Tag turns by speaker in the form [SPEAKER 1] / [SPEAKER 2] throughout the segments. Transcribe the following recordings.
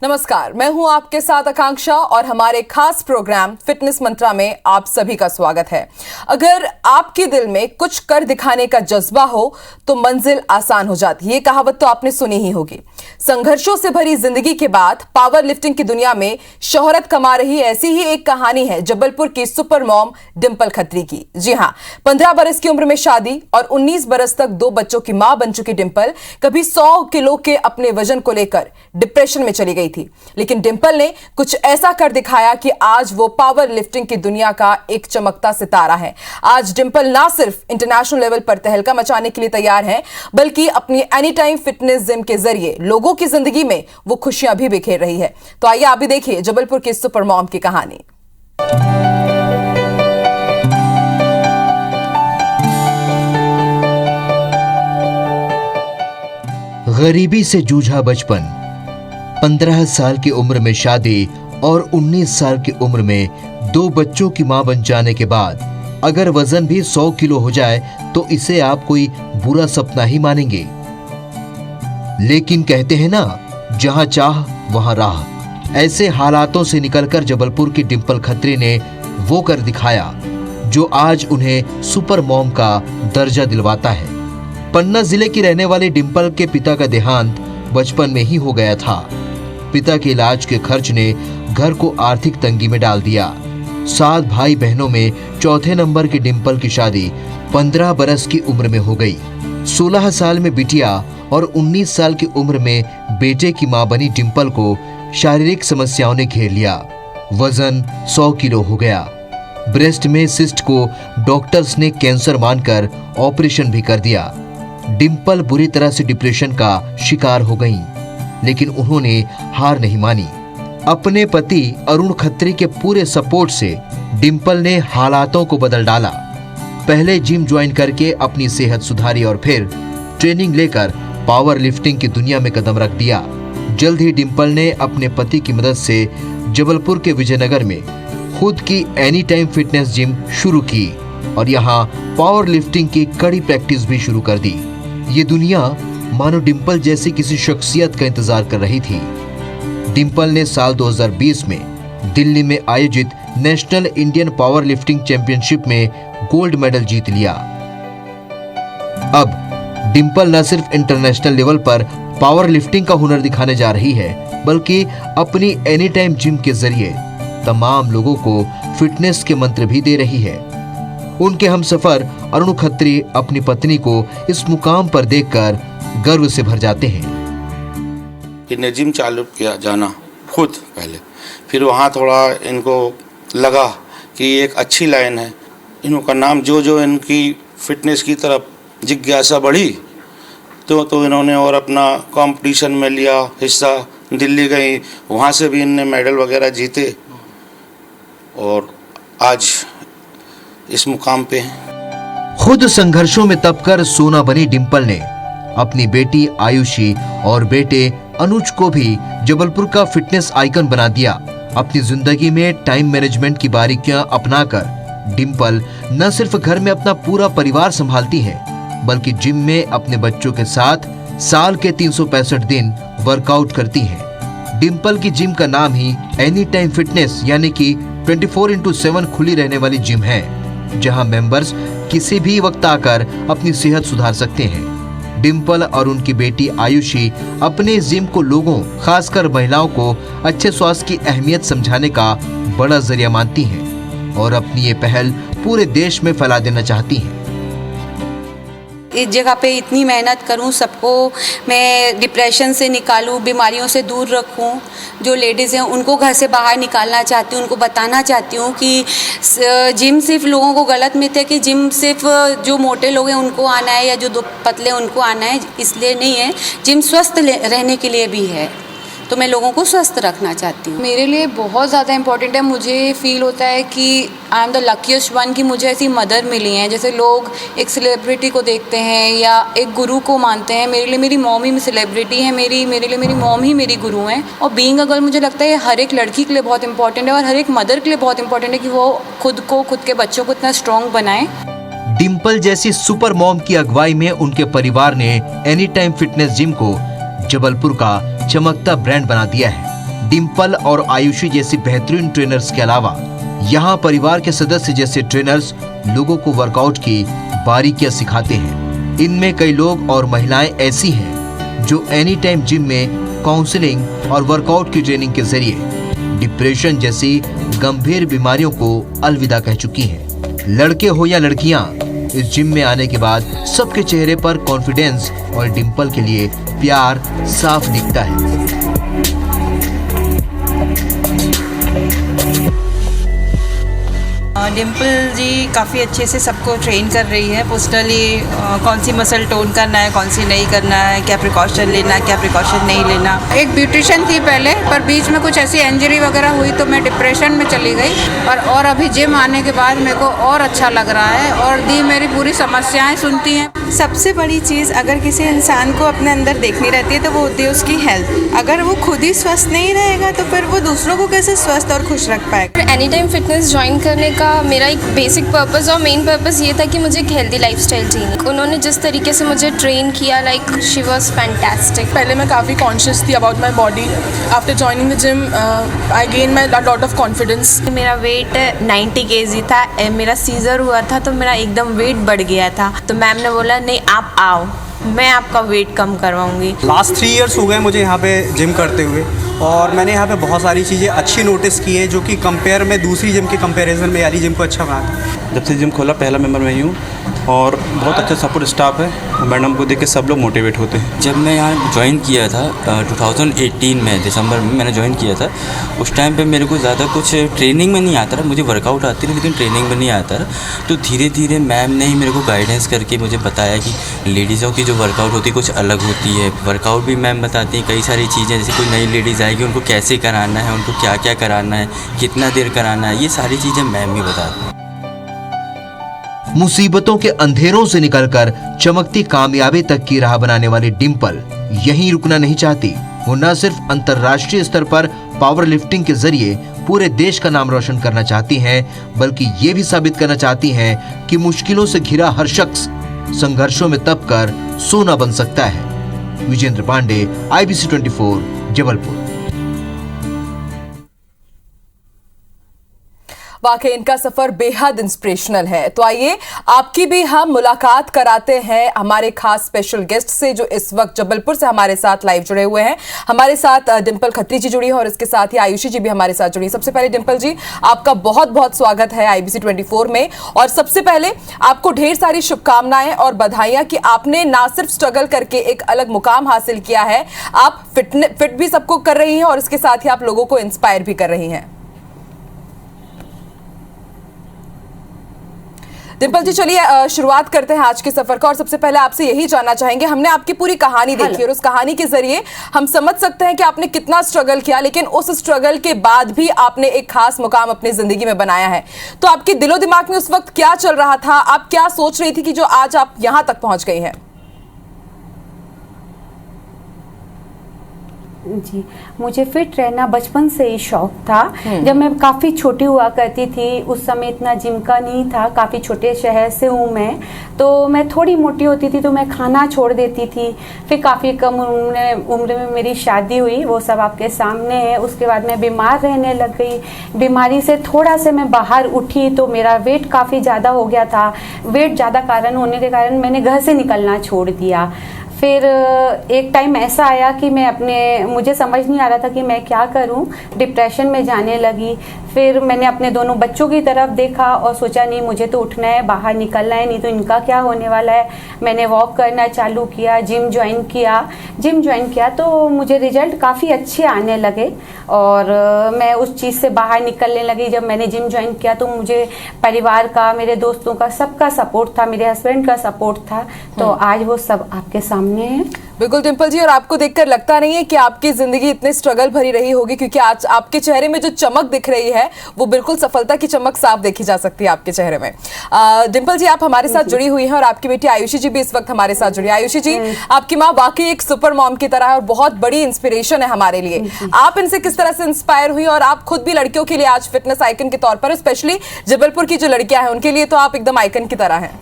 [SPEAKER 1] नमस्कार, मैं हूं आपके साथ आकांक्षा और हमारे खास प्रोग्राम फिटनेस मंत्रा में आप सभी का स्वागत है। अगर आपके दिल में कुछ कर दिखाने का जज्बा हो तो मंजिल आसान हो जाती है। ये कहावत तो आपने सुनी ही होगी। संघर्षों से भरी जिंदगी के बाद पावर लिफ्टिंग की दुनिया में शोहरत कमा रही ऐसी ही एक कहानी है जबलपुर की सुपर मॉम डिंपल खत्री की। जी हां, 15 बरस की उम्र में शादी और 19 बरस तक 2 बच्चों की मां बन चुकी डिंपल कभी 100 किलो के अपने वजन को लेकर डिप्रेशन में चली गई थी, लेकिन डिंपल ने कुछ ऐसा कर दिखाया कि आज वो पावर लिफ्टिंग की दुनिया का एक चमकता सितारा है। आज डिंपल ना सिर्फ इंटरनेशनल लेवल पर तहलका मचाने के लिए तैयार है, बल्कि अपनी एनी टाइम फिटनेस जिम के जरिए लोगों की जिंदगी में वो खुशियां भी बिखेर रही है। तो आइए आप भी देखिए जबलपुर की सुपर मॉम की कहानी।
[SPEAKER 2] गरीबी से जूझा बचपन, 15 साल की उम्र में शादी और 19 साल की उम्र में 2 बच्चों की मां बन जाने के बाद अगर वजन भी 100 किलो हो जाए तो इसे आप कोई बुरा सपना ही मानेंगे। लेकिन कहते हैं ना, जहां चाह वहां राह। ऐसे हालातों से निकलकर जबलपुर की डिंपल खत्री ने वो कर दिखाया जो आज उन्हें सुपर मॉम का दर्जा दिलवाता है। पन्ना जिले की रहने वाली डिंपल के पिता का देहांत बचपन में ही हो गया था। पिता के इलाज के खर्च ने घर को आर्थिक तंगी में डाल दिया। 7 भाई बहनों में चौथे नंबर की डिंपल की शादी 15 बरस की उम्र में हो गई। 16 साल में बिटिया और 19 साल की उम्र में बेटे की मां बनी डिंपल को शारीरिक समस्याओं ने घेर लिया। वजन 100 किलो हो गया। ब्रेस्ट में सिस्ट को डॉक्टर्स ने कैंसर मानकर ऑपरेशन भी कर दिया। डिंपल बुरी तरह से डिप्रेशन का शिकार हो गईं, लेकिन उन्होंने हार नहीं मानी। अपने पति अरुण खत्री के पूरे सपोर्ट से डिंपल ने हालातों को बदल डाला। पहले जिम ज्वाइन करके अपनी सेहत सुधारी और फिर ट्रेनिंग लेकर पावर लिफ्टिंग की दुनिया में कदम रख दिया। जल्द ही डिंपल ने अपने पति की मदद से जबलपुर के विजयनगर में खुद की एनी टाइम फिटनेस जिम शुरू की और यहाँ पावर लिफ्टिंग की कड़ी प्रैक्टिस भी शुरू कर दी। ये दुनिया मानो डिंपल जैसी किसी शख्सियत का इंतजार कर रही थी। डिंपल ने साल 2020 में दिल्ली में आयोजित national Indian power lifting championship में गोल्ड मेडल जीत लिया। अब डिंपल न सिर्फ इंटरनेशनल लेवल पर पावर लिफ्टिंग का हुनर दिखाने जा रही है, बल्कि अपनी एनी टाइम जिम के जरिए तमाम लोगों को फिटनेस के मंत्र भी दे रही है। उनके हमसफर अरुण खत्री अपनी पत्नी को इस मुकाम पर देखकर गर्व से भर जाते हैं।
[SPEAKER 3] इन्हें जिम चालू किया जाना खुद पहले, फिर वहाँ थोड़ा इनको लगा कि ये एक अच्छी लाइन है। इनका नाम जो इनकी फिटनेस की तरफ जिज्ञासा बढ़ी तो इन्होंने और अपना कंपटीशन में लिया हिस्सा। दिल्ली गई, वहाँ से भी इनने मेडल वगैरह जीते और आज इस मुकाम पे हैं।
[SPEAKER 2] खुद संघर्षों में तपकर सोना बनी डिंपल ने अपनी बेटी आयुषी और बेटे अनुज को भी जबलपुर का फिटनेस आइकन बना दिया। अपनी जिंदगी में टाइम मैनेजमेंट की बारीकियां अपनाकर डिंपल न सिर्फ घर में अपना पूरा परिवार संभालती है, बल्कि जिम में अपने बच्चों के साथ साल के 365 दिन वर्कआउट करती है। डिंपल की जिम का नाम ही एनी टाइम फिटनेस यानी कि 24/7 खुली रहने वाली जिम है, जहां मेंबर्स किसी भी वक्त आकर अपनी सेहत सुधार सकते हैं। डिंपल और उनकी बेटी आयुषी अपने जिम को लोगों, खासकर महिलाओं को अच्छे स्वास्थ्य की अहमियत समझाने का बड़ा जरिया मानती हैं और अपनी ये पहल पूरे देश में फैला देना चाहती हैं।
[SPEAKER 4] इस जगह पे इतनी मेहनत करूं, सबको मैं डिप्रेशन से निकालूं, बीमारियों से दूर रखूं। जो लेडीज़ हैं उनको घर से बाहर निकालना चाहती हूं, उनको बताना चाहती हूं कि जिम सिर्फ लोगों को गलत मिथ है कि जिम सिर्फ जो मोटे लोग हैं उनको आना है या जो पतले उनको आना है, इसलिए नहीं है। जिम स्वस्थ रहने के लिए भी है, तो मैं लोगों को स्वस्थ रखना चाहती हूँ।
[SPEAKER 5] मेरे लिए बहुत ज़्यादा इम्पोर्टेंट है। मुझे फील होता है कि I am the luckiest one कि मुझे ऐसी मदर मिली हैं। जैसे लोग एक सेलिब्रिटी को देखते हैं या एक गुरु को मानते हैं, मेरे लिए मेरी मॉम ही सेलिब्रिटी है। मेरे लिए मेरी मॉम ही मेरी गुरु हैं। और बीइंग अ गर्ल मुझे लगता है हर एक लड़की के लिए बहुत इंपॉर्टेंट है और हर एक मदर के लिए बहुत इंपॉर्टेंट है कि वो खुद के बच्चों को इतना स्ट्रॉन्ग बनाए।
[SPEAKER 2] डिंपल जैसी सुपर मॉम की अगुवाई में उनके परिवार ने एनी टाइम फिटनेस जिम को जबलपुर का चमकता ब्रांड बना दिया है। डिम्पल और आयुषी जैसी बेहतरीन ट्रेनर्स के अलावा यहाँ परिवार के सदस्य जैसे ट्रेनर्स लोगों को वर्कआउट की बारीकियां सिखाते हैं। इनमें कई लोग और महिलाएं ऐसी हैं जो एनी टाइम जिम में काउंसलिंग और वर्कआउट की ट्रेनिंग के जरिए डिप्रेशन जैसी गंभीर बीमारियों को अलविदा कह चुकी हैं। लड़के हो या लड़कियां, इस जिम में आने के बाद सबके चेहरे पर कॉन्फिडेंस और डिम्पल के लिए प्यार साफ दिखता है।
[SPEAKER 6] डिम्पल जी काफ़ी अच्छे से सबको ट्रेन कर रही है। पर्सनली कौन सी मसल टोन करना है, कौन सी नहीं करना है, क्या प्रिकॉशन लेना है, क्या प्रिकॉशन नहीं लेना।
[SPEAKER 7] एक ब्यूटिशियन थी पहले, पर बीच में कुछ ऐसी इंजरी वगैरह हुई तो मैं डिप्रेशन में चली गई। और अभी जिम आने के बाद मेरे को और अच्छा लग रहा है और दी मेरी पूरी समस्याएं सुनती हैं।
[SPEAKER 6] सबसे बड़ी चीज़ अगर किसी इंसान को अपने अंदर देखनी रहती है तो वो होती है उसकी हेल्थ। अगर वो खुद ही स्वस्थ नहीं रहेगा तो फिर वो दूसरों को कैसे स्वस्थ और खुश रख पाएगा।
[SPEAKER 8] एनी टाइम फिटनेस ज्वाइन करने का मेरा एक बेसिक पर्पस और मेन पर्पस ये था कि मुझे एक हेल्दी लाइफस्टाइल जीनी। उन्होंने जिस तरीके से मुझे ट्रेन किया, लाइक शी वाज फैंटास्टिक।
[SPEAKER 9] पहले मैं काफ़ी कॉन्शियस थी about my body. After joining the gym I gain my lot of confidence.
[SPEAKER 6] मेरा वेट 90 kg था। मेरा सीजर हुआ था तो मेरा एकदम वेट बढ़ गया था। तो मैम ने बोला नहीं आप आओ, मैं आपका वेट कम करवाऊंगी।
[SPEAKER 10] लास्ट 3 इयर्स हो गए मुझे यहाँ पे जिम करते हुए और मैंने यहाँ पे बहुत सारी चीज़ें अच्छी नोटिस की है जो कि कंपेयर में दूसरी जिम के कंपैरिजन में यारी जिम को अच्छा बनाता।
[SPEAKER 11] जब से जिम खोला पहला मेंबर मैं ही हूँ और बहुत अच्छा सपोर्ट स्टाफ है। मैडम को देख के सब लोग मोटिवेट होते हैं।
[SPEAKER 12] जब मैं यहाँ ज्वाइन किया था 2018 में दिसंबर में मैंने ज्वाइन किया था। उस टाइम पे मेरे को ज़्यादा कुछ ट्रेनिंग में नहीं आता था। मुझे वर्कआउट आती थी लेकिन ट्रेनिंग में नहीं आता था। तो धीरे धीरे मैम ने ही मेरे को गाइडेंस करके मुझे बताया कि लेडीज़ों की जो वर्कआउट होती है कुछ अलग होती है। वर्कआउट भी मैम बताती हैं कई सारी चीज़ें, जैसे कोई नई लेडीज़ आएगी उनको कैसे कराना है, उनको क्या क्या कराना है, कितना देर कराना है, ये सारी चीज़ें मैम ही बताती हैं।
[SPEAKER 2] मुसीबतों के अंधेरों से निकलकर चमकती कामयाबी तक की राह बनाने वाली डिम्पल यहीं रुकना नहीं चाहती। वो न सिर्फ अंतर्राष्ट्रीय स्तर पर पावर लिफ्टिंग के जरिए पूरे देश का नाम रोशन करना चाहती हैं, बल्कि ये भी साबित करना चाहती हैं कि मुश्किलों से घिरा हर शख्स संघर्षों में तप कर सोना बन सकता है। विजेंद्र पांडे, IBC 24, जबलपुर।
[SPEAKER 1] वाकई इनका सफर बेहद इंस्पिरेशनल है। तो आइए आपकी भी हम मुलाकात कराते हैं हमारे खास स्पेशल गेस्ट से जो इस वक्त जबलपुर से हमारे साथ लाइव जुड़े हुए हैं। हमारे साथ डिम्पल खत्री जी जुड़ी है और इसके साथ ही आयुषी जी भी हमारे साथ जुड़ी है। सबसे पहले डिम्पल जी, आपका बहुत बहुत स्वागत है IBC 24 में। और सबसे पहले आपको ढेर सारी शुभकामनाएं और बधाइयां कि आपने ना सिर्फ स्ट्रगल करके एक अलग मुकाम हासिल किया है, आप फिट भी सबको कर रही हैं और इसके साथ ही आप लोगों को इंस्पायर भी कर रही हैं। डिम्पल जी, चलिए शुरुआत करते हैं आज के सफर का। और सबसे पहले आपसे यही जानना चाहेंगे, हमने आपकी पूरी कहानी देखी और उस कहानी के जरिए हम समझ सकते हैं कि आपने कितना स्ट्रगल किया, लेकिन उस स्ट्रगल के बाद भी आपने एक खास मुकाम अपनी जिंदगी में बनाया है। तो आपके दिलो दिमाग में उस वक्त क्या चल रहा था, आप क्या सोच रही थी कि जो आज आप यहां तक पहुंच गई हैं?
[SPEAKER 13] जी, मुझे फिट रहना बचपन से ही शौक था। जब मैं काफ़ी छोटी हुआ करती थी, उस समय इतना जिम का नहीं था, काफ़ी छोटे शहर से हूँ मैं, तो मैं थोड़ी मोटी होती थी तो मैं खाना छोड़ देती थी। फिर काफ़ी कम उम्र में मेरी शादी हुई, वो सब आपके सामने है। उसके बाद मैं बीमार रहने लग गई। बीमारी से थोड़ा से मैं बाहर उठी तो मेरा वेट काफ़ी ज़्यादा हो गया था। वेट ज़्यादा कारण होने के कारण मैंने घर से निकलना छोड़ दिया। फिर एक टाइम ऐसा आया कि मुझे समझ नहीं आ रहा था कि मैं क्या करूं, डिप्रेशन में जाने लगी। फिर मैंने अपने दोनों बच्चों की तरफ देखा और सोचा नहीं, मुझे तो उठना है, बाहर निकलना है, नहीं तो इनका क्या होने वाला है। मैंने वॉक करना चालू किया, जिम ज्वाइन किया तो मुझे रिजल्ट काफ़ी अच्छे आने लगे और मैं उस चीज़ से बाहर निकलने लगी। जब मैंने जिम ज्वाइन किया तो मुझे परिवार का, मेरे दोस्तों का, सबका सपोर्ट था, मेरे हस्बैंड का सपोर्ट था। तो आज वो सब आपके सामने है।
[SPEAKER 1] बिल्कुल डिम्पल जी, और आपको देखकर लगता नहीं है कि आपकी जिंदगी इतने स्ट्रगल भरी रही होगी, क्योंकि आज आपके चेहरे में जो चमक दिख रही है वो बिल्कुल सफलता की चमक साफ देखी जा सकती है आपके चेहरे में। डिम्पल जी, आप हमारे साथ जुड़ी हुई हैं और आपकी बेटी आयुषी जी भी इस वक्त हमारे साथ जुड़ी है। आयुषी जी, आपकी माँ वाकई एक सुपर मॉम की तरह है और बहुत बड़ी इंस्पिरेशन है हमारे लिए। आप इनसे किस तरह से इंस्पायर हुई और आप खुद भी लड़कियों के लिए आज फिटनेस आइकन के तौर पर, स्पेशली जबलपुर की जो लड़कियां हैं उनके लिए तो आप एकदम आइकन की तरह हैं।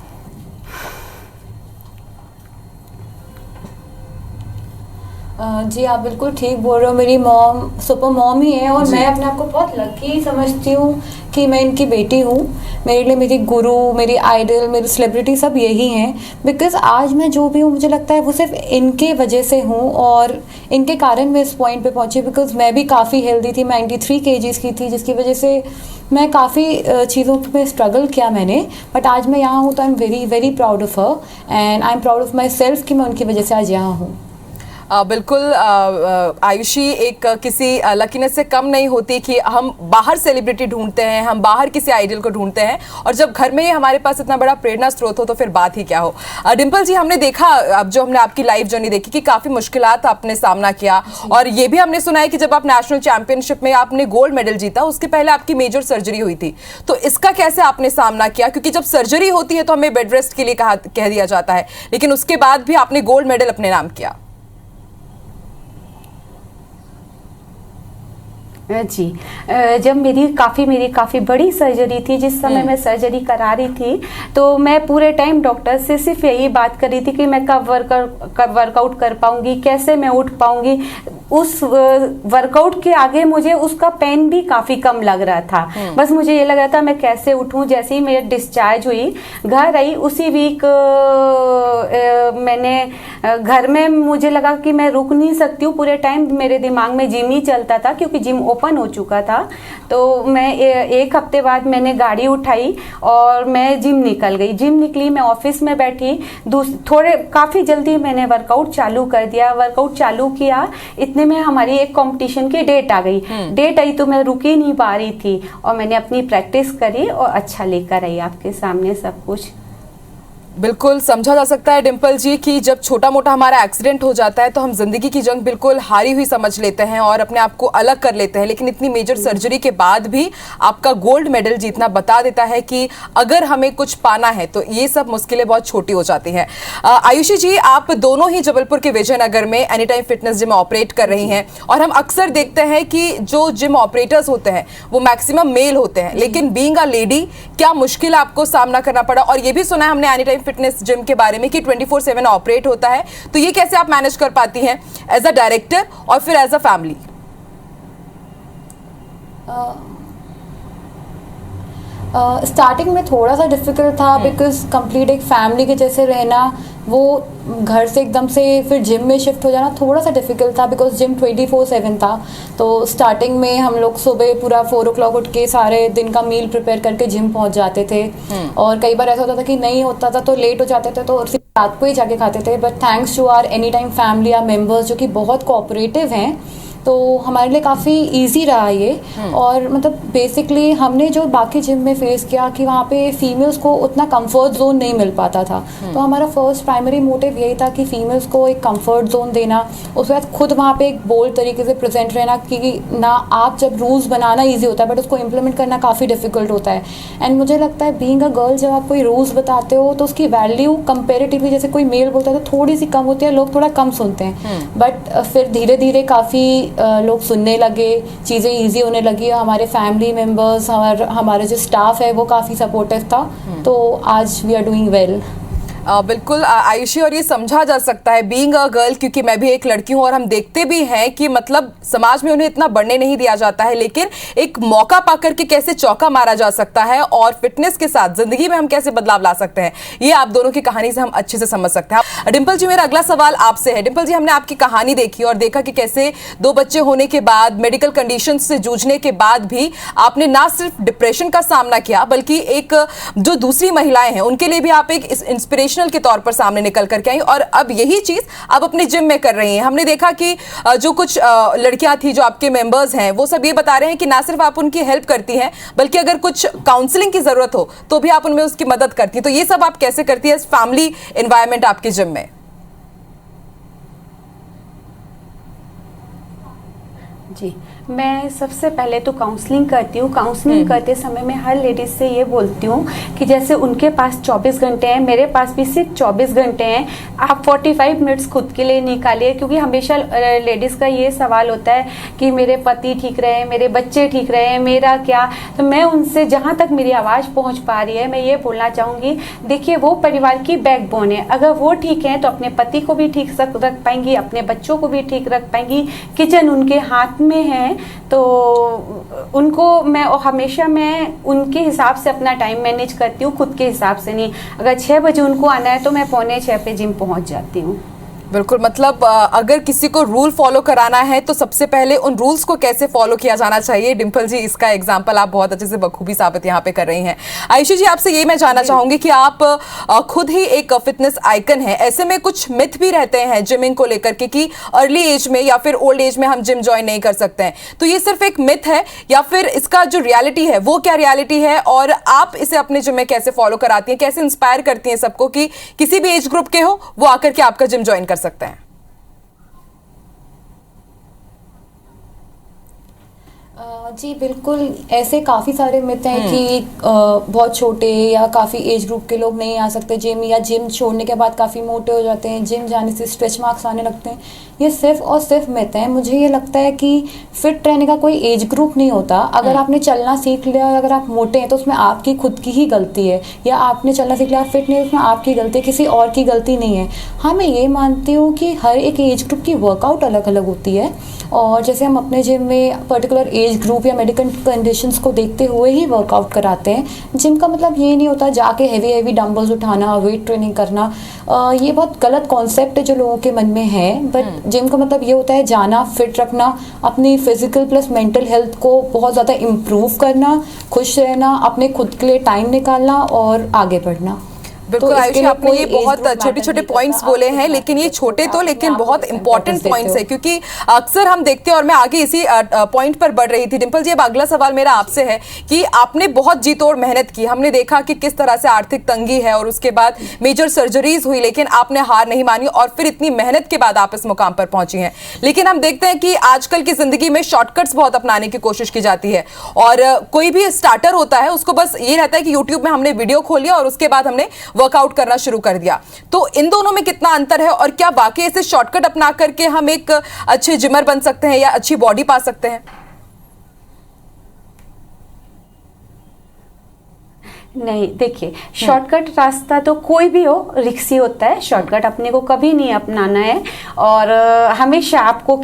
[SPEAKER 5] जी आप बिल्कुल ठीक बोल रहे हो। मेरी मॉम सुपर मॉम ही है और मैं अपने आप को बहुत लकी समझती हूँ कि मैं इनकी बेटी हूँ। मेरे लिए मेरी गुरु, मेरी आइडल, मेरी सेलिब्रिटी सब यही हैं। बिकॉज़ आज मैं जो भी हूँ मुझे लगता है वो सिर्फ इनके वजह से हूँ और इनके कारण मैं इस पॉइंट पे पहुँची। बिकॉज़ मैं भी काफ़ी हेल्दी थी, 93 kgs की थी, जिसकी वजह से मैं काफ़ी चीज़ों पे स्ट्रगल किया मैंने। बट आज मैं यहाँ हूँ तो I am very very proud of her and I am proud of my self कि मैं उनकी वजह से आज यहाँ हूँ।
[SPEAKER 1] बिल्कुल आयुषी एक किसी लकीनेस से कम नहीं होती कि हम बाहर सेलिब्रिटी ढूंढते हैं, हम बाहर किसी आइडल को ढूंढते हैं और जब घर में ही हमारे पास इतना बड़ा प्रेरणा स्रोत हो तो फिर बात ही क्या हो। डिम्पल जी, हमने देखा अब जो हमने आपकी लाइफ जर्नी देखी कि काफ़ी मुश्किलात आपने सामना किया और ये भी हमने सुना है कि जब आप नेशनल चैंपियनशिप में आपने गोल्ड मेडल जीता उसके पहले आपकी मेजर सर्जरी हुई थी, तो इसका कैसे आपने सामना किया? क्योंकि जब सर्जरी होती है तो हमें बेड रेस्ट के लिए कह दिया जाता है, लेकिन उसके बाद भी आपने गोल्ड मेडल अपने नाम किया।
[SPEAKER 13] जी, जब मेरी काफ़ी बड़ी सर्जरी थी, जिस समय मैं सर्जरी करा रही थी तो मैं पूरे टाइम डॉक्टर से सिर्फ यही बात कर रही थी कि मैं कब वर्कआउट कर पाऊंगी, कैसे मैं उठ पाऊंगी। उस वर्कआउट के आगे मुझे उसका पेन भी काफ़ी कम लग रहा था। बस मुझे ये लग रहा था मैं कैसे उठूं। जैसे ही मेरी डिस्चार्ज हुई, घर आई, उसी वीक मैंने घर में मुझे लगा कि मैं रुक नहीं सकती हूँ। पूरे टाइम मेरे दिमाग में जिम ही चलता था क्योंकि जिम ओपन हो चुका था। तो मैं एक हफ्ते बाद मैंने गाड़ी उठाई और मैं जिम निकल गई। जिम निकली, मैं ऑफिस में बैठी, काफ़ी जल्दी मैंने वर्कआउट चालू कर दिया। वर्कआउट चालू किया, इतने में हमारी एक कंपटीशन की डेट आ गई। डेट आई तो मैं रुक ही नहीं पा रही थी और मैंने अपनी प्रैक्टिस करी और अच्छा लेकर आई आपके सामने सब कुछ।
[SPEAKER 1] बिल्कुल समझा जा सकता है डिम्पल जी कि जब छोटा मोटा हमारा एक्सीडेंट हो जाता है तो हम जिंदगी की जंग बिल्कुल हारी हुई समझ लेते हैं और अपने आप को अलग कर लेते हैं, लेकिन इतनी मेजर सर्जरी के बाद भी आपका गोल्ड मेडल जीतना बता देता है कि अगर हमें कुछ पाना है तो ये सब मुश्किलें बहुत छोटी हो जाती हैं। आयुषी जी, आप दोनों ही जबलपुर के विजयनगर में any time fitness gym operate कर रही हैं और हम अक्सर देखते हैं कि जो जिम ऑपरेटर्स होते हैं वो मैक्सिमम मेल होते हैं, लेकिन बीइंग अ लेडी क्या मुश्किल आपको सामना करना पड़ा? और ये भी सुना है हमने एनी टाइम फिटनेस जिम के बारे में कि 24/7 ऑपरेट होता है, तो ये कैसे आप मैनेज कर पाती हैं एज अ डायरेक्टर और फिर एज अ फैमिली?
[SPEAKER 5] स्टार्टिंग में थोड़ा सा डिफ़िकल्ट था बिकॉज कंप्लीट एक फैमिली के जैसे रहना, वो घर से एकदम से फिर जिम में शिफ्ट हो जाना थोड़ा सा डिफ़िकल्ट था बिकॉज जिम 24/7 था। तो स्टार्टिंग में हम लोग सुबह पूरा 4 o'clock उठ के सारे दिन का मील प्रिपेयर करके जिम पहुंच जाते थे और कई बार ऐसा होता था कि नहीं होता था तो लेट हो जाते थे तो फिर रात को ही जाके खाते थे। But thanks to our any time family, our members जो कि बहुत कोऑपरेटिव हैं, तो हमारे लिए काफ़ी इजी रहा ये। और मतलब बेसिकली हमने जो बाकी जिम में फेस किया कि वहाँ पे फीमेल्स को उतना कंफर्ट जोन नहीं मिल पाता था, तो हमारा फर्स्ट प्राइमरी मोटिव यही था कि फीमेल्स को एक कंफर्ट जोन देना, उसके बाद खुद वहाँ पे एक बोल्ड तरीके से प्रेजेंट रहना कि ना आप जब रूल्स बनाना ईजी होता है बट उसको इम्प्लीमेंट करना काफ़ी डिफिकल्ट होता है। एंड मुझे लगता है बीइंग अ गर्ल जब आप कोई रूल्स बताते हो तो उसकी वैल्यू कंपेरेटिवली, जैसे कोई मेल बोलता है तो थोड़ी सी कम होती है, लोग थोड़ा कम सुनते हैं। बट फिर धीरे धीरे काफ़ी लोग सुनने लगे, चीज़ें इजी होने लगी। हमारे फैमिली मेम्बर्स, हमारे जो स्टाफ है वो काफ़ी सपोर्टिव था, तो आज वी आर डूइंग वेल।
[SPEAKER 1] बिल्कुल आयुषी, और ये समझा जा सकता है बीइंग अ गर्ल, क्योंकि मैं भी एक लड़की हूँ और हम देखते भी हैं कि मतलब समाज में उन्हें इतना बढ़ने नहीं दिया जाता है, लेकिन एक मौका पाकर के कैसे चौका मारा जा सकता है और फिटनेस के साथ जिंदगी में हम कैसे बदलाव ला सकते हैं, ये आप दोनों की कहानी से हम अच्छे से समझ सकते हैं। डिम्पल जी, मेरा अगला सवाल आपसे है। डिम्पल जी, हमने आपकी कहानी देखी और देखा कि कैसे 2 बच्चे होने के बाद, मेडिकल कंडीशन से जूझने के बाद भी आपने ना सिर्फ डिप्रेशन का सामना किया बल्कि एक जो दूसरी महिलाएं हैं उनके लिए भी आप एक इंस्पिरेशन के तौर पर सामने निकल करके आई और अब यही चीज आप अपने जिम में कर रही हैं। हमने देखा कि जो कुछ लड़कियां थी जो आपके मेंबर्स हैं वो सब ये बता रहे हैं कि ना सिर्फ आप उनकी हेल्प करती हैं बल्कि अगर कुछ काउंसलिंग की जरूरत हो तो भी आप उनमें उसकी मदद करती हैं। तो ये सब आप कैसे करती है फैमिली एनवायरनमेंट आपके जिम में?
[SPEAKER 13] जी, मैं सबसे पहले तो काउंसलिंग करती हूँ। काउंसलिंग करते समय मैं हर लेडीज़ से ये बोलती हूँ कि जैसे उनके पास 24 घंटे हैं, मेरे पास भी सिर्फ 24 घंटे हैं, आप 45 मिनट्स खुद के लिए निकालिए। क्योंकि हमेशा लेडीज़ का ये सवाल होता है कि मेरे पति ठीक रहे, मेरे बच्चे ठीक रहे, मेरा क्या। तो मैं उनसे जहाँ तक मेरी आवाज़ पहुँच पा रही है, मैं ये बोलना चाहूँगी, देखिए वो परिवार की बैकबोन है। अगर वो ठीक है तो अपने पति को भी ठीक रख पाएंगी, अपने बच्चों को भी ठीक रख पाएंगी। किचन उनके हाथ में है, तो उनको मैं उनके हिसाब से अपना टाइम मैनेज करती हूँ, खुद के हिसाब से नहीं। अगर 6 बजे उनको आना है तो मैं 5:45 पे जिम पहुँच जाती हूँ।
[SPEAKER 1] बिल्कुल, मतलब अगर किसी को रूल फॉलो कराना है तो सबसे पहले उन रूल्स को कैसे फॉलो किया जाना चाहिए, डिम्पल जी इसका एग्जांपल आप बहुत अच्छे से बखूबी साबित यहाँ पे कर रही हैं। आयुषी जी, आपसे ये मैं जानना चाहूंगी कि आप खुद ही एक फिटनेस आइकन है, ऐसे में कुछ मिथ भी रहते हैं जिमिंग को लेकर के कि अर्ली एज में या फिर ओल्ड एज में हम जिम ज्वाइन नहीं कर सकते हैं, तो ये सिर्फ एक मिथ है या फिर इसका जो रियलिटी है वो क्या रियलिटी है, और आप इसे अपने जिम में कैसे फॉलो कराती हैं, कैसे इंस्पायर करती हैं सबको कि किसी भी एज ग्रुप के हो वो आकर के आपका जिम ज्वाइन कर सकते हैं?
[SPEAKER 5] जी बिल्कुल, ऐसे काफ़ी सारे मिथ हैं कि बहुत छोटे या काफ़ी एज ग्रुप के लोग नहीं आ सकते जिम, या जिम छोड़ने के बाद काफ़ी मोटे हो जाते हैं, जिम जाने से स्ट्रेच मार्क्स आने लगते हैं। ये सिर्फ और सिर्फ मिथ हैं। मुझे ये लगता है कि फिट रहने का कोई एज ग्रुप नहीं होता। अगर आपने चलना सीख लिया और अगर आप मोटे हैं तो उसमें आपकी खुद की ही गलती है, या आपने चलना सीख लिया आप फिट नहीं, उसमें आपकी गलती है, किसी और की गलती नहीं है। हाँ, मैं ये मानती हूँ कि हर एक एज ग्रुप की वर्कआउट अलग अलग होती है, और जैसे हम अपने जिम में पर्टिकुलर एज ग्रुप या मेडिकल कंडीशंस को देखते हुए ही वर्कआउट कराते हैं। जिम का मतलब ये नहीं होता जाके हेवी डंबल्स उठाना, वेट ट्रेनिंग करना। ये बहुत गलत कॉन्सेप्ट है जो लोगों के मन में है। बट जिम का मतलब ये होता है जाना, फिट रखना, अपनी फिजिकल प्लस मेंटल हेल्थ को बहुत ज़्यादा इम्प्रूव करना, खुश रहना, अपने खुद के लिए टाइम निकालना और आगे बढ़ना।
[SPEAKER 1] बिल्कुल आयुषी, आपने ये बहुत छोटे छोटे पॉइंट्स बोले हैं, लेकिन ये छोटे तो लेकिन बहुत इंपॉर्टेंट पॉइंट्स है, क्योंकि अक्सर हम देखते हैं, और मैं आगे इसी पॉइंट पर बढ़ रही थी। डिम्पल जी, अब अगला सवाल मेरा आपसे है कि आपने बहुत जी तोड़ मेहनत की, हमने देखा कि किस तरह से आर्थिक तंगी है और उसके बाद मेजर सर्जरीज हुई, लेकिन आपने हार नहीं मानी और फिर इतनी मेहनत के बाद आप इस मुकाम पर पहुंची हैं। लेकिन हम देखते हैं कि आजकल की जिंदगी में शॉर्टकट्स बहुत अपनाने की कोशिश की जाती है, और कोई भी स्टार्टर होता है उसको बस ये रहता है कि यूट्यूब में हमने वीडियो खोली और उसके बाद हमने वर्कआउट करना शुरू कर दिया। तो इन दोनों में कितना अंतर है, और क्या वाकई ऐसे शॉर्टकट अपना करके हम एक अच्छे जिमर बन सकते हैं या अच्छी बॉडी पा सकते हैं?
[SPEAKER 13] नहीं, देखिए, शॉर्टकट रास्ता तो कोई भी हो रिक्सी होता है। शॉर्टकट अपने को कभी नहीं अपनाना है, और हमेशा आपको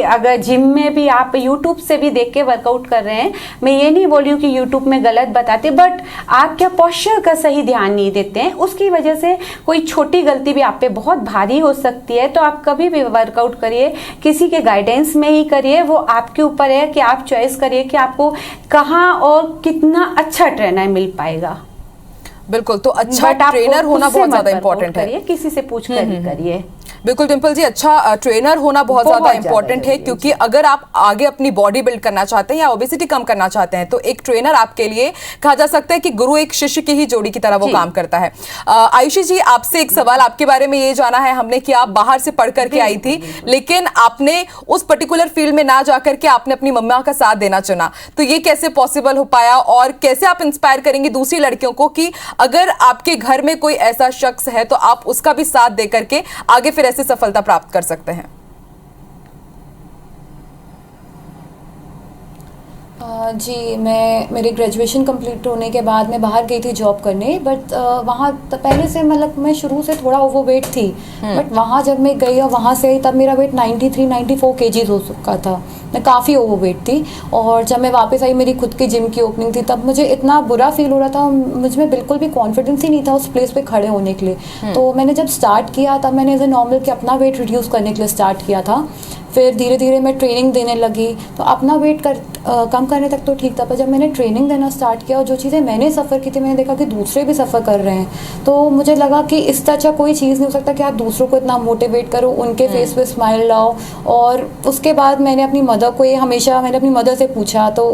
[SPEAKER 13] अगर जिम में भी आप यूट्यूब से भी देख के वर्कआउट कर रहे हैं, मैं ये नहीं बोल रही हूँ कि यूट्यूब में गलत बताते, बट आप क्या पोस्चर का सही ध्यान नहीं देते हैं, उसकी वजह से कोई छोटी गलती भी आप पे बहुत भारी हो सकती है। तो आप कभी भी वर्कआउट करिए किसी के गाइडेंस में ही करिए, वो आपके ऊपर है कि आप चॉइस करिए कि आपको कहाँ और कितना अच्छा ट्रेनर मिल पाएगा।
[SPEAKER 1] बिल्कुल, तो अच्छा ट्रेनर होना बहुत ज्यादा इंपॉर्टेंट है,
[SPEAKER 13] किसी से पूछ कर ही करिए।
[SPEAKER 1] बिल्कुल डिम्पल जी, अच्छा ट्रेनर होना बहुत ज्यादा इंपॉर्टेंट है, क्योंकि अगर आप आगे अपनी बॉडी बिल्ड करना चाहते हैं या ओबेसिटी कम करना चाहते हैं तो एक ट्रेनर आपके लिए कहा जा सकता है कि गुरु एक शिष्य की ही जोड़ी की तरह वो काम करता है। आयुषी जी, आपसे एक सवाल आपके बारे में ये जाना है हमने कि आप बाहर से पढ़ करके आई थी, लेकिन आपने उस पर्टिकुलर फील्ड में ना जाकर के आपने अपनी मम्मा का साथ देना चुना, तो ये कैसे पॉसिबल हो पाया, और कैसे आप इंस्पायर करेंगे दूसरी लड़कियों को कि अगर आपके घर में कोई ऐसा शख्स है तो आप उसका भी साथ दे करके आगे फिर ऐसे सफलता प्राप्त कर सकते हैं?
[SPEAKER 5] जी, मेरी ग्रेजुएशन कंप्लीट होने के बाद मैं बाहर गई थी जॉब करने, बट वहाँ पहले से मतलब मैं शुरू से थोड़ा ओवरवेट थी, बट वहाँ जब मैं गई और वहाँ से आई तब मेरा वेट 93-94 kg हो चुका था। मैं काफ़ी ओवरवेट थी, और जब मैं वापस आई मेरी खुद की जिम की ओपनिंग थी, तब मुझे इतना बुरा फील हो रहा था, मुझ में बिल्कुल भी कॉन्फिडेंस ही नहीं था उस प्लेस पे खड़े होने के लिए। तो मैंने जब स्टार्ट किया तब मैंने एज ए नॉर्मल कि अपना वेट रिड्यूस करने के लिए स्टार्ट किया था। फिर धीरे धीरे मैं ट्रेनिंग देने लगी, तो अपना वेट कम करने तक तो ठीक था, पर जब मैंने ट्रेनिंग देना स्टार्ट किया और जो चीज़ें मैंने सफ़र की थी मैंने देखा कि दूसरे भी सफ़र कर रहे हैं, तो मुझे लगा कि इस तरह अच्छा कोई चीज़ नहीं हो सकता कि आप दूसरों को इतना मोटिवेट करो, उनके फेस पे स्माइल लाओ। और उसके बाद मैंने अपनी मदर को मैंने अपनी मदर से पूछा तो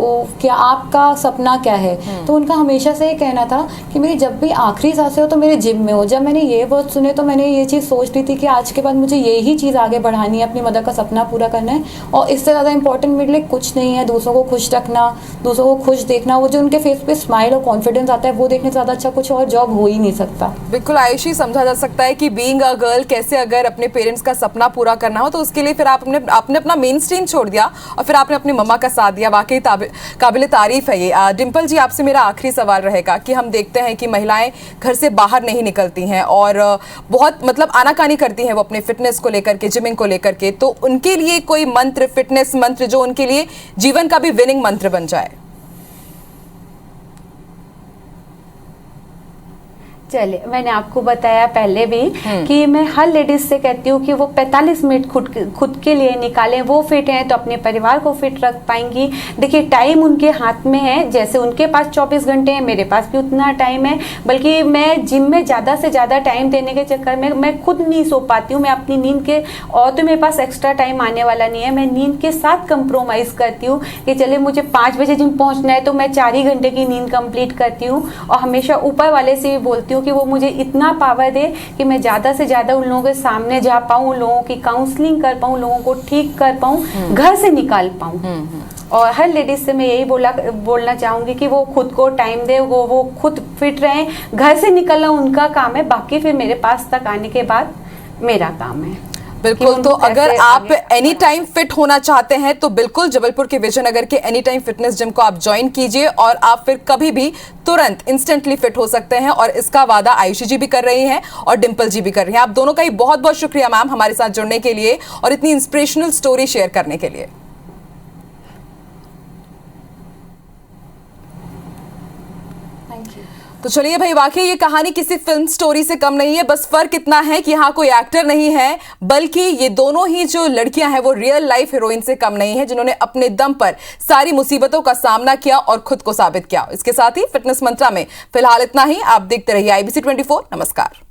[SPEAKER 5] क्या आपका सपना क्या है, तो उनका हमेशा से ये कहना था कि मेरी जब भी आखिरी सांसें हो तो मेरे जिम में हो। जब मैंने ये वर्ड सुने तो मैंने ये चीज़ सोच ली थी कि आज के बाद मुझे यही चीज़ आगे बढ़ानी है, अपनी मदर का सपना पूरा करना है, और इससे ज़्यादा इंपॉर्टेंट मेरे लिए कुछ नहीं है। दूसरों को खुश रखना, दूसरों को खुश देखना, वो जो उनके फेस पे स्माइल और कॉन्फिडेंस आता है, वो देखने से ज़्यादा अच्छा कुछ और जॉब हो ही नहीं सकता।
[SPEAKER 1] बिल्कुल आयुषी, समझा जा सकता है कि बीइंग अ गर्ल कैसे अगर अपने पेरेंट्स का सपना पूरा करना हो तो उसके लिए फिर आपने अपना मेन स्ट्रीम छोड़ दिया और फिर आपने अपनी मम्मा का साथ दिया। वाकई काबिल तारीफ है ये। डिम्पल जी, आपसे मेरा आखिरी सवाल रहेगा कि हम देखते हैं कि महिलाएं घर से बाहर नहीं निकलती हैं और बहुत मतलब आनाकानी करती हैं वो अपने फिटनेस को लेकर के, जिमिंग को लेकर के, तो उनके लिए कोई मंत्र, फिटनेस मंत्र जो उनके लिए जीवन का भी विनिंग मंत्र बन जाए?
[SPEAKER 13] चलिए, मैंने आपको बताया पहले भी कि मैं हर लेडीज से कहती हूँ कि वो 45 मिनट खुद के लिए निकालें। वो फिट हैं तो अपने परिवार को फिट रख पाएंगी। देखिए, टाइम उनके हाथ में है, जैसे उनके पास 24 घंटे हैं, मेरे पास भी उतना टाइम है। बल्कि मैं जिम में ज़्यादा से ज़्यादा टाइम देने के चक्कर में मैं खुद नहीं सो पाती हूँ। मैं अपनी नींद के, और तो मेरे पास एक्स्ट्रा टाइम आने वाला नहीं है, मैं नींद के साथ कंप्रोमाइज़ करती हूँ कि चलिए मुझे 5 बजे जिम पहुँचना है तो मैं 4 ही घंटे की नींद कंप्लीट करती हूँ। और हमेशा ऊपर वाले से भी बोलती हूँ कि वो मुझे इतना पावर दे कि मैं ज़्यादा से ज़्यादा उन लोगों के सामने जा पाऊँ, उन लोगों की काउंसलिंग कर पाऊँ, लोगों को ठीक कर पाऊँ, घर से निकाल पाऊँ। और हर लेडीज से मैं यही बोलना चाहूँगी कि वो खुद को टाइम दे, वो खुद फिट रहें। घर से निकलना उनका काम है, बाकी फिर मेरे पास तक आने के बाद मेरा काम है।
[SPEAKER 1] बिल्कुल, तो अगर आप एनी टाइम फिट होना चाहते हैं तो बिल्कुल जबलपुर के विजयनगर के एनी टाइम फिटनेस जिम को आप ज्वाइन कीजिए और आप फिर कभी भी तुरंत इंस्टेंटली फिट हो सकते हैं। और इसका वादा आयुषी जी भी कर रही हैं और डिम्पल जी भी कर रही हैं। आप दोनों का ही बहुत बहुत शुक्रिया मैम हमारे साथ जुड़ने के लिए और इतनी इंस्पिरेशनल स्टोरी शेयर करने के लिए। तो चलिए भाई, वाकई ये कहानी किसी फिल्म स्टोरी से कम नहीं है। बस फर्क इतना है कि यहाँ कोई एक्टर नहीं है, बल्कि ये दोनों ही जो लड़कियां हैं वो रियल लाइफ हीरोइन से कम नहीं है, जिन्होंने अपने दम पर सारी मुसीबतों का सामना किया और खुद को साबित किया। इसके साथ ही फिटनेस मंत्रा में फिलहाल इतना ही। आप देखते रहिए IBC 24। नमस्कार।